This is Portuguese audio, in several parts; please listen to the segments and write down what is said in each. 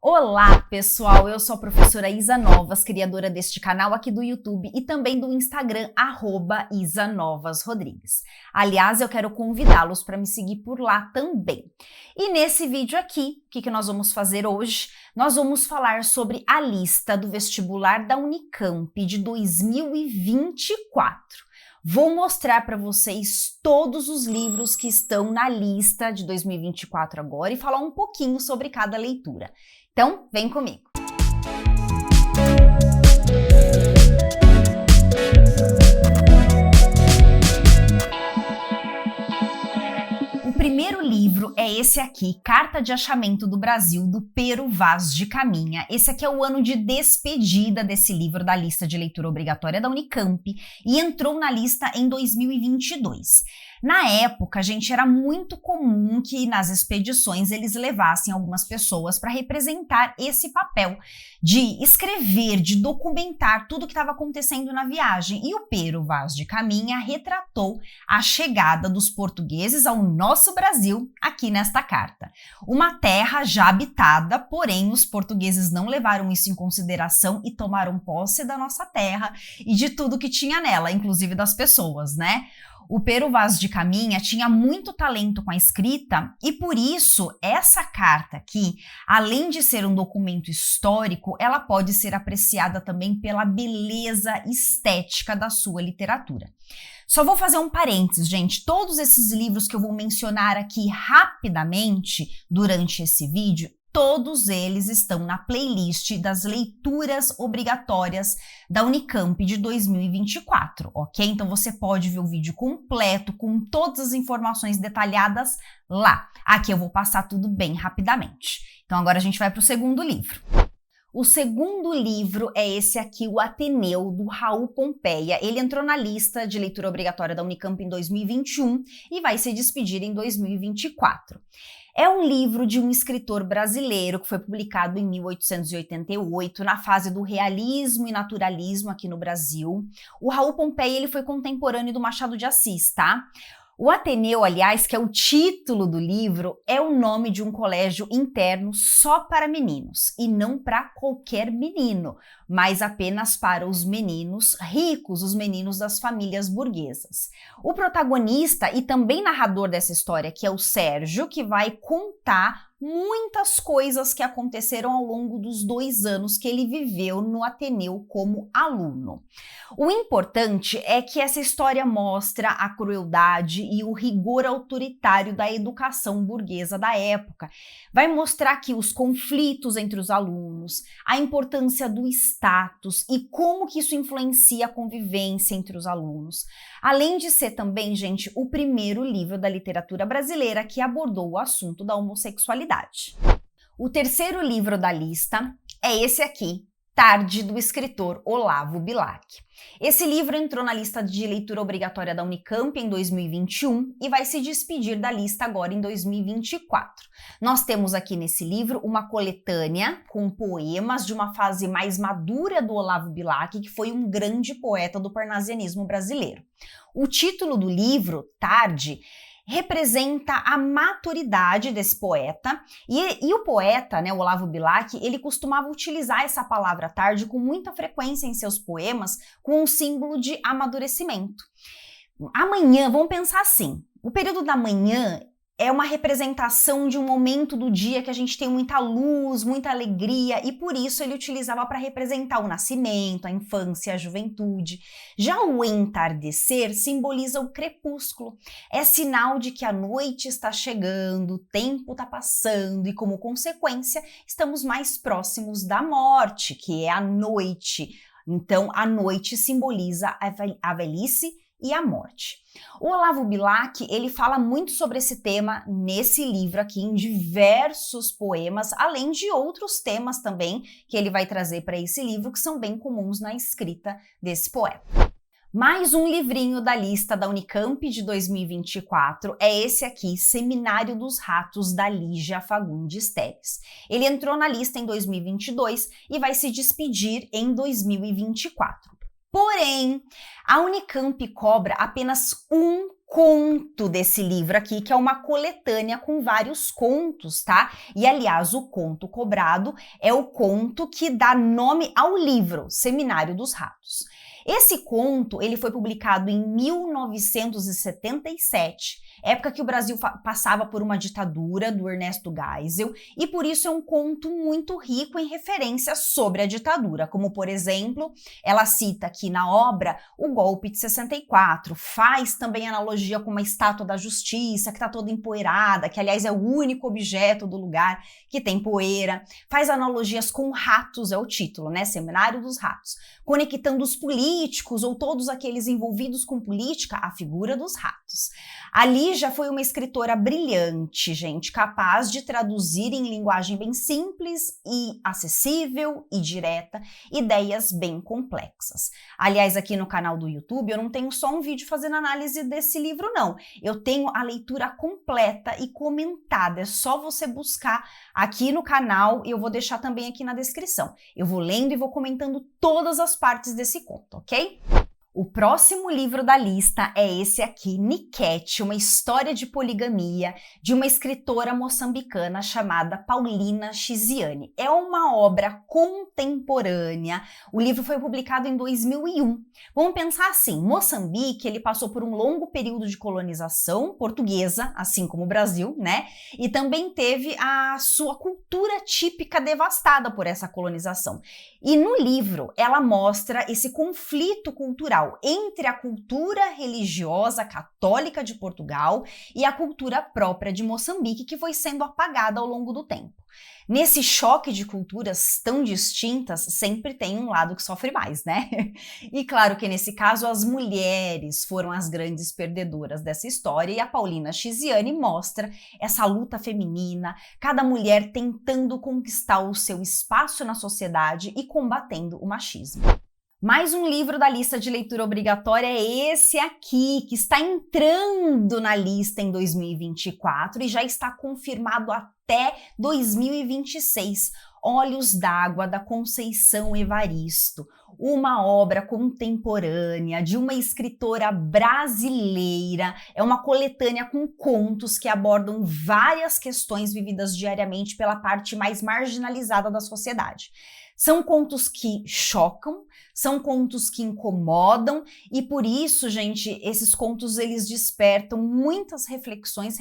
Olá, pessoal! Eu sou a professora Isa Novas, criadora deste canal aqui do YouTube e também do Instagram, @IsaNovasRodrigues. Aliás, eu quero convidá-los para me seguir por lá também. E nesse vídeo aqui, o que nós vamos fazer hoje? Nós vamos falar sobre a lista do vestibular da Unicamp de 2024. Vou mostrar para vocês todos os livros que estão na lista de 2024 agora e falar um pouquinho sobre cada leitura. Então, vem comigo! O primeiro livro é esse aqui, Carta de Achamento do Brasil, do Pero Vaz de Caminha. Esse aqui é o ano de despedida desse livro da lista de leitura obrigatória da Unicamp e entrou na lista em 2022. Na época, gente, era muito comum que nas expedições eles levassem algumas pessoas para representar esse papel de escrever, de documentar tudo o que estava acontecendo na viagem. E o Pero Vaz de Caminha retratou a chegada dos portugueses ao nosso Brasil aqui nesta carta. Uma terra já habitada, porém os portugueses não levaram isso em consideração e tomaram posse da nossa terra e de tudo que tinha nela, inclusive das pessoas, né? O Pero Vaz de Caminha tinha muito talento com a escrita e por isso essa carta aqui, além de ser um documento histórico, ela pode ser apreciada também pela beleza estética da sua literatura. Só vou fazer um parênteses, gente. Todos esses livros que eu vou mencionar aqui rapidamente durante esse vídeo, todos eles estão na playlist das leituras obrigatórias da Unicamp de 2024, ok? Então você pode ver o vídeo completo com todas as informações detalhadas lá. Aqui eu vou passar tudo bem rapidamente. Então agora a gente vai para o segundo livro. O segundo livro é esse aqui, O Ateneu, do Raul Pompeia. Ele entrou na lista de leitura obrigatória da Unicamp em 2021 e vai se despedir em 2024. É um livro de um escritor brasileiro que foi publicado em 1888, na fase do realismo e naturalismo aqui no Brasil. O Raul Pompeia ele foi contemporâneo do Machado de Assis, tá? O Ateneu, aliás, que é o título do livro, é o nome de um colégio interno só para meninos, e não para qualquer menino, mas apenas para os meninos ricos, os meninos das famílias burguesas. O protagonista e também narrador dessa história, que é o Sérgio, que vai contar muitas coisas que aconteceram ao longo dos 2 anos que ele viveu no Ateneu como aluno. O importante é que essa história mostra a crueldade e o rigor autoritário da educação burguesa da época. Vai mostrar aqui os conflitos entre os alunos, a importância do status e como que isso influencia a convivência entre os alunos. Além de ser também, gente, o primeiro livro da literatura brasileira que abordou o assunto da homossexualidade. O terceiro livro da lista é esse aqui, Tarde, do escritor Olavo Bilac. Esse livro entrou na lista de leitura obrigatória da Unicamp em 2021 e vai se despedir da lista agora em 2024. Nós temos aqui nesse livro uma coletânea com poemas de uma fase mais madura do Olavo Bilac, que foi um grande poeta do parnasianismo brasileiro. O título do livro, Tarde, representa a maturidade desse poeta e o poeta, né, o Olavo Bilac, ele costumava utilizar essa palavra tarde com muita frequência em seus poemas com um símbolo de amadurecimento. Amanhã, vamos pensar assim, o período da manhã é uma representação de um momento do dia que a gente tem muita luz, muita alegria, e por isso ele utilizava para representar o nascimento, a infância, a juventude. Já o entardecer simboliza o crepúsculo. É sinal de que a noite está chegando, o tempo está passando e, como consequência, estamos mais próximos da morte, que é a noite. Então, a noite simboliza a velhice e a morte. O Olavo Bilac, ele fala muito sobre esse tema nesse livro aqui, em diversos poemas, além de outros temas também que ele vai trazer para esse livro, que são bem comuns na escrita desse poeta. Mais um livrinho da lista da Unicamp de 2024 é esse aqui, Seminário dos Ratos, da Lígia Fagundes Telles. Ele entrou na lista em 2022 e vai se despedir em 2024. Porém, a Unicamp cobra apenas um conto desse livro aqui, que é uma coletânea com vários contos, tá? E, aliás, o conto cobrado é o conto que dá nome ao livro, Seminário dos Ratos. Esse conto, ele foi publicado em 1977, época que o Brasil passava por uma ditadura do Ernesto Geisel, e por isso é um conto muito rico em referências sobre a ditadura, como, por exemplo, ela cita aqui na obra o golpe de 64, faz também analogia com uma estátua da justiça, que está toda empoeirada, que, aliás, é o único objeto do lugar que tem poeira, faz analogias com ratos, é o título, né? Seminário dos Ratos, conectando os políticos ou todos aqueles envolvidos com política à figura dos ratos. A Lígia foi uma escritora brilhante, gente, capaz de traduzir em linguagem bem simples e acessível e direta ideias bem complexas. Aliás, aqui no canal do YouTube eu não tenho só um vídeo fazendo análise desse livro, não. Eu tenho a leitura completa e comentada. É só você buscar aqui no canal e eu vou deixar também aqui na descrição. Eu vou lendo e vou comentando todas as partes desse conto, ok? O próximo livro da lista é esse aqui, Niquete, uma história de poligamia de uma escritora moçambicana chamada Paulina Chiziane. É uma obra contemporânea. O livro foi publicado em 2001. Vamos pensar assim, Moçambique, ele passou por um longo período de colonização portuguesa, assim como o Brasil, né? E também teve a sua cultura típica devastada por essa colonização. E no livro, ela mostra esse conflito cultural entre a cultura religiosa católica de Portugal e a cultura própria de Moçambique, que foi sendo apagada ao longo do tempo. Nesse choque de culturas tão distintas, sempre tem um lado que sofre mais, né? E claro que nesse caso as mulheres foram as grandes perdedoras dessa história e a Paulina Chiziane mostra essa luta feminina, cada mulher tentando conquistar o seu espaço na sociedade e combatendo o machismo. Mais um livro da lista de leitura obrigatória é esse aqui, que está entrando na lista em 2024 e já está confirmado até 2026. Olhos d'Água, da Conceição Evaristo, uma obra contemporânea de uma escritora brasileira. É uma coletânea com contos que abordam várias questões vividas diariamente pela parte mais marginalizada da sociedade. São contos que chocam, são contos que incomodam e por isso, gente, esses contos eles despertam muitas reflexões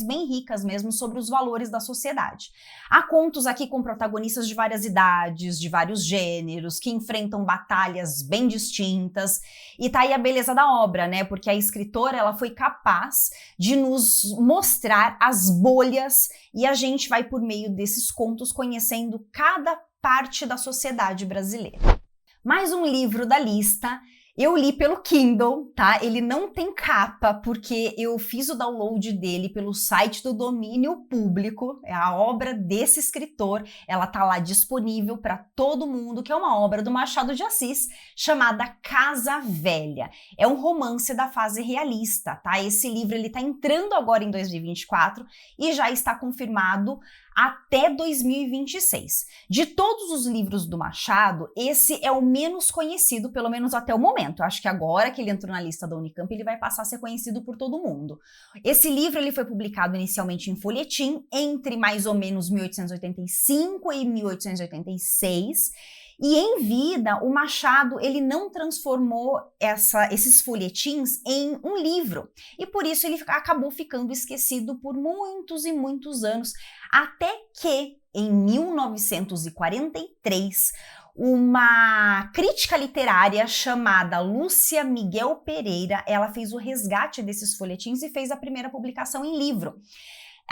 bem ricas mesmo sobre os valores da sociedade. Há contos aqui com protagonistas de várias idades, de vários gêneros, que enfrentam batalhas bem distintas e tá aí a beleza da obra, né? Porque a escritora ela foi capaz de nos mostrar as bolhas e a gente vai por meio desses contos conhecendo cada parte da sociedade brasileira. Mais um livro da lista, eu li pelo Kindle, tá? Ele não tem capa, porque eu fiz o download dele pelo site do domínio público, é a obra desse escritor, ela tá lá disponível para todo mundo, que é uma obra do Machado de Assis, chamada Casa Velha. É um romance da fase realista, tá? Esse livro, ele tá entrando agora em 2024 e já está confirmado até 2026. De todos os livros do Machado, esse é o menos conhecido, pelo menos até o momento. Eu acho que agora que ele entrou na lista da Unicamp, ele vai passar a ser conhecido por todo mundo. Esse livro ele foi publicado inicialmente em folhetim entre mais ou menos 1885 e 1886. E em vida, o Machado ele não transformou esses folhetins em um livro. E por isso ele acabou ficando esquecido por muitos e muitos anos, até que em 1943, uma crítica literária chamada Lúcia Miguel Pereira, ela fez o resgate desses folhetins e fez a primeira publicação em livro.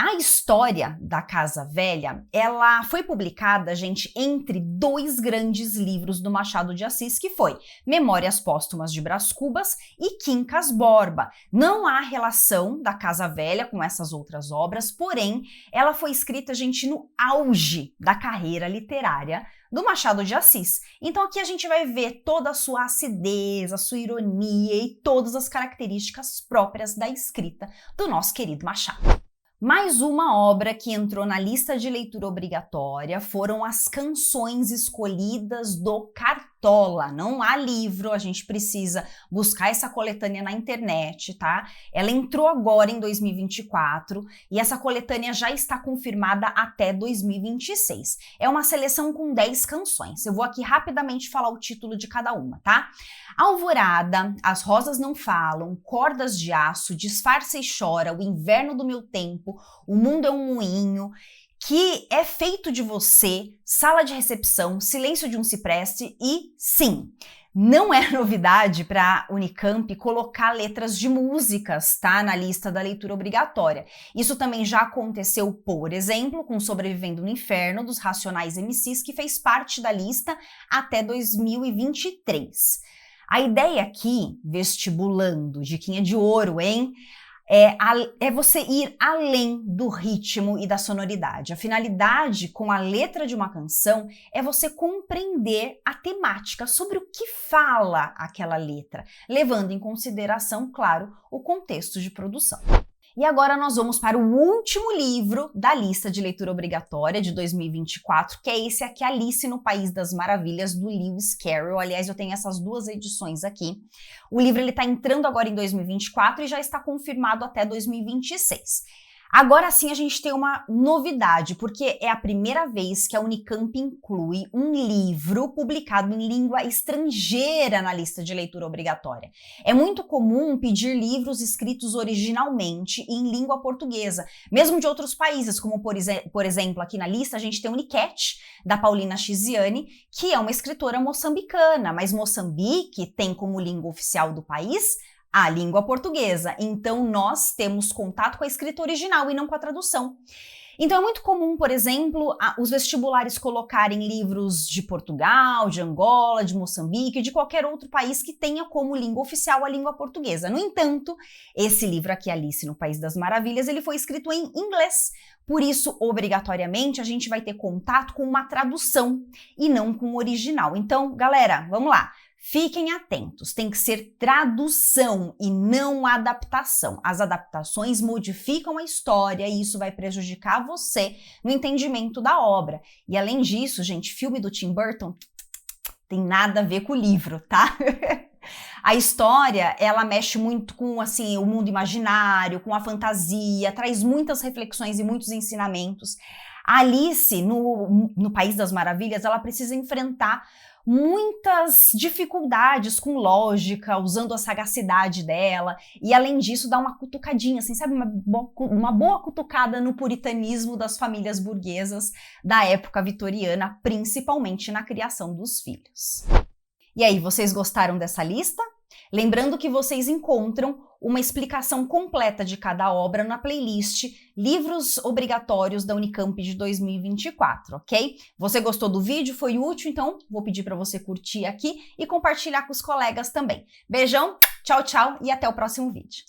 A história da Casa Velha, ela foi publicada, gente, entre dois grandes livros do Machado de Assis, que foi Memórias Póstumas de Brás Cubas e Quincas Borba. Não há relação da Casa Velha com essas outras obras, porém, ela foi escrita, gente, no auge da carreira literária do Machado de Assis. Então aqui a gente vai ver toda a sua acidez, a sua ironia e todas as características próprias da escrita do nosso querido Machado. Mais uma obra que entrou na lista de leitura obrigatória foram as canções escolhidas do Cartola. cartola, não há livro, a gente precisa buscar essa coletânea na internet, tá? Ela entrou agora em 2024 e essa coletânea já está confirmada até 2026. É uma seleção com 10 canções. Eu vou aqui rapidamente falar o título de cada uma, tá? Alvorada, As Rosas Não Falam, Cordas de Aço, Disfarça e Chora, O Inverno do Meu Tempo, O Mundo é um Moinho, Que é Feito de Você, Sala de Recepção, Silêncio de um Cipreste e, sim, não é novidade para a Unicamp colocar letras de músicas, tá, na lista da leitura obrigatória. Isso também já aconteceu, por exemplo, com Sobrevivendo no Inferno, dos Racionais MCs, que fez parte da lista até 2023. A ideia aqui, vestibulando, diquinha de ouro, hein? É você ir além do ritmo e da sonoridade. A finalidade com a letra de uma canção é você compreender a temática, sobre o que fala aquela letra, levando em consideração, claro, o contexto de produção. E agora nós vamos para o último livro da lista de leitura obrigatória de 2024, que é esse aqui, Alice no País das Maravilhas, do Lewis Carroll. Aliás, eu tenho essas duas edições aqui. O livro está entrando agora em 2024 e já está confirmado até 2026. Agora sim a gente tem uma novidade, porque é a primeira vez que a Unicamp inclui um livro publicado em língua estrangeira na lista de leitura obrigatória. É muito comum pedir livros escritos originalmente em língua portuguesa, mesmo de outros países, como por exemplo aqui na lista a gente tem Unicat, da Paulina Chiziane, que é uma escritora moçambicana, mas Moçambique tem como língua oficial do país a língua portuguesa, então nós temos contato com a escrita original e não com a tradução. Então é muito comum, por exemplo, os vestibulares colocarem livros de Portugal, de Angola, de Moçambique, de qualquer outro país que tenha como língua oficial a língua portuguesa. No entanto, esse livro aqui, Alice no País das Maravilhas, ele foi escrito em inglês. Por isso, obrigatoriamente, a gente vai ter contato com uma tradução e não com o original. Então, galera, vamos lá. Fiquem atentos, tem que ser tradução e não adaptação. As adaptações modificam a história e isso vai prejudicar você no entendimento da obra. E além disso, gente, filme do Tim Burton tem nada a ver com o livro, tá? A história, ela mexe muito com, assim, o mundo imaginário, com a fantasia, traz muitas reflexões e muitos ensinamentos. A Alice, no País das Maravilhas, ela precisa enfrentar muitas dificuldades com lógica, usando a sagacidade dela, e além disso dá uma cutucadinha, assim, sabe, uma boa cutucada no puritanismo das famílias burguesas da época vitoriana, principalmente na criação dos filhos. E aí, vocês gostaram dessa lista? Lembrando que vocês encontram uma explicação completa de cada obra na playlist Livros Obrigatórios da Unicamp de 2024, ok? Você gostou do vídeo? Foi útil? Então vou pedir para você curtir aqui e compartilhar com os colegas também. Beijão, tchau, tchau e até o próximo vídeo.